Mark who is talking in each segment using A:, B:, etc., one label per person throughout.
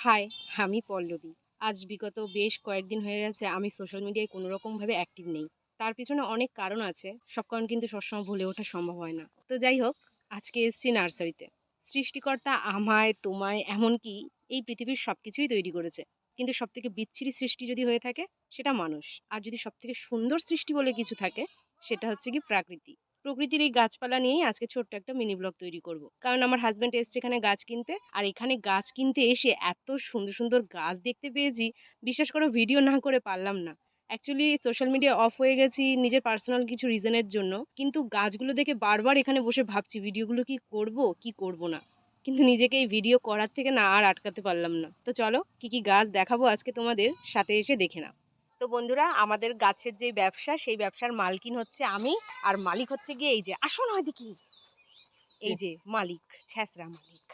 A: High, আমি পল্লবী। আজ বিগত বেশ কয়েকদিন হয়ে গেছে আমি সোশ্যাল মিডিয়ায় কোনো রকমভাবে অ্যাক্টিভ নেই। তার পেছনে অনেক কারণ আছে। সব কারণ কিন্তু সবসময় বলে ওঠা সম্ভব হয় না। তো যাই হোক, আজকে এসেছি নার্সারিতে। সৃষ্টিকর্তা আমায়, তোমায় এমনকি এই পৃথিবীর সবকিছুই তৈরি করেছে। কিন্তু সবথেকে বিচ্ছিরি সৃষ্টি যদি হয়ে থাকে সেটা মানুষ। আর যদি সবথেকে সুন্দর সৃষ্টি বলে কিছু থাকে সেটা হচ্ছে কি প্রকৃতি। প্রকৃতির এই গাছপালা নিয়েই আজকে ছোট্ট একটা মিনি ব্লগ তৈরি করব। কারণ আমার হাজব্যান্ড এসছে এখানে গাছ কিনতে, আর এখানে গাছ কিনতে এসে এত সুন্দর সুন্দর গাছ দেখতে পেয়েছি, বিশ্বাস করো ভিডিও না করে পারলাম না। অ্যাকচুয়ালি সোশ্যাল মিডিয়া অফ হয়ে গেছি নিজের পার্সোনাল কিছু রিজনের জন্য, কিন্তু গাছগুলো দেখে বারবার এখানে বসে ভাবছি ভিডিওগুলো কি করব কি করব না, কিন্তু নিজেকে এই ভিডিও করার থেকে না আর আটকাতে পারলাম না। তো চলো কি কি গাছ দেখাবো আজকে তোমাদের, সাথে এসে দেখে নাও। তো বন্ধুরা, আমাদের গাছের যে ব্যবসা সেই ব্যবসার মালকিন হচ্ছে আমি, আর মালিক হচ্ছে গিয়ে এই যে, আসো না ওইদিকে, এই যে মালিক, ছ্যাঁচড়া মালিক।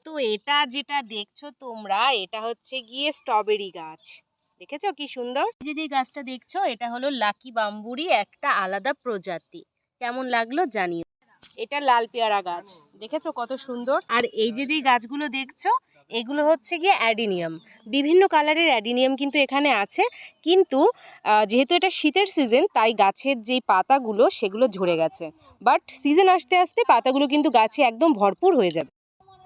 A: তো এটা যেটা দেখছো তোমরা, এটা হচ্ছে গিয়ে স্ট্রবেরি গাছ। দেখেছো কি সুন্দর? এই যে গাছটা দেখছো, এটা হলো লাকি বাম্বুরি একটা আলাদা প্রজাতি। কেমন লাগলো জানিও। এটা লাল পেয়ারা গাছ, দেখেছো কত সুন্দর। আর এই যে গাছগুলো দেখছো, এগুলো হচ্ছে গিয়ে অ্যাডিনিয়াম। বিভিন্ন কালারের অ্যাডিনিয়াম কিন্তু এখানে আছে, কিন্তু যেহেতু এটা শীতের সিজন তাই গাছের যেই পাতাগুলো সেগুলো ঝরে গেছে। বাট সিজন আসতে আসতে পাতাগুলো কিন্তু গাছে একদম ভরপুর হয়ে যাবে।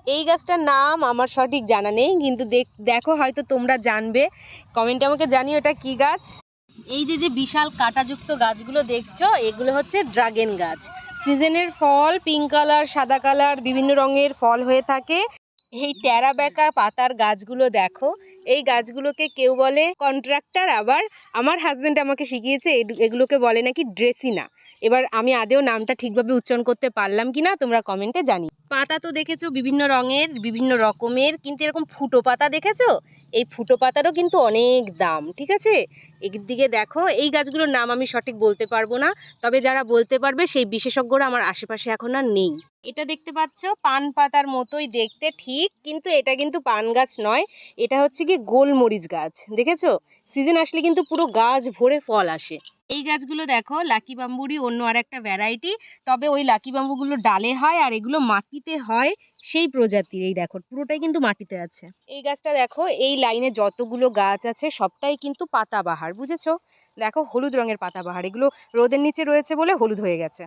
A: এই গাছটার নাম আমার সঠিক জানা নেই, কিন্তু দেখো হয়তো তোমরা জানবে, কমেন্টে আমাকে জানিও এটা কি গাছ। এই যে বিশাল কাঁটাযুক্ত গাছগুলো দেখছো, এগুলো হচ্ছে ড্রাগন গাছ। সিজনের ফল, পিঙ্ক কালার, সাদা কালার, বিভিন্ন রঙের ফল হয়ে থাকে। এই ট্যারা ব্যাকা পাতার গাছগুলো দেখো, এই গাছগুলোকে কেউ বলে কন্ট্রাক্টর, আবার আমার হাজবেন্ড আমাকে শিখিয়েছে এগুলোকে বলে নাকি ড্রেসিনা। এবার আমি আদেও নামটা ঠিকভাবে উচ্চারণ করতে পারলাম কিনা তোমরা কমেন্টে জানি। পাতা তো দেখেছো বিভিন্ন রঙের, বিভিন্ন রকমের, কিন্তু এরকম ফুটো পাতা দেখেছো? এই ফুটো পাতারও কিন্তু অনেক দাম, ঠিক আছে? একদিকে দেখো, এই গাছগুলোর নাম আমি সঠিক বলতে পারবো না, তবে যারা বলতে পারবে সেই বিশেষজ্ঞরা আমার আশেপাশে এখন আর নেই। এটা দেখতে পাচ্ছ পান পাতার মতোই দেখতে, ঠিক, কিন্তু এটা কিন্তু পান গাছ নয়, এটা হচ্ছে কি গোলমরিচ গাছ। দেখেছো? সিজন আসলে কিন্তু পুরো গাছ ভরে ফল আসে। এই গাছগুলো দেখো লাকি বাম্বুরি অন্য আর একটা ভ্যারাইটি, তবে ওই লাকি বাম্বুগুলো ডালে হয় আর এগুলো মাটিতে হয় সেই প্রজাতির। এই দেখো পুরোটাই কিন্তু মাটিতে আছে। এই গাছটা দেখো, এই লাইনে যতগুলো গাছ আছে সবটাই কিন্তু পাতাবাহার, বুঝেছো? দেখো হলুদ রঙের পাতাবাহার, এগুলো রোদের নিচে রয়েছে বলে হলুদ হয়ে গেছে।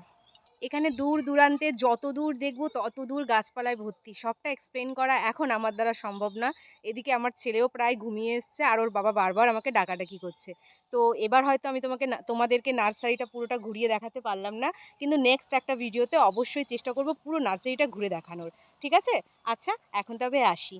A: এখানে দূর দূরান্তে যত দূর দেখবো তত দূর গাছপালায় ভর্তি, সবটা এক্সপ্লেন করা এখন আমার দ্বারা সম্ভব না। এদিকে আমার ছেলেও প্রায় ঘুমিয়ে এসছে, আর ওর বাবা বারবার আমাকে ডাকাডাকি করছে। তো এবার হয়তো আমি তোমাদেরকে নার্সারিটা পুরোটা ঘুরিয়ে দেখাতে পারলাম না, কিন্তু নেক্সট একটা ভিডিওতে অবশ্যই চেষ্টা করব পুরো নার্সারিটা ঘুরে দেখানোর। ঠিক আছে? আচ্ছা, এখন তবে আসি।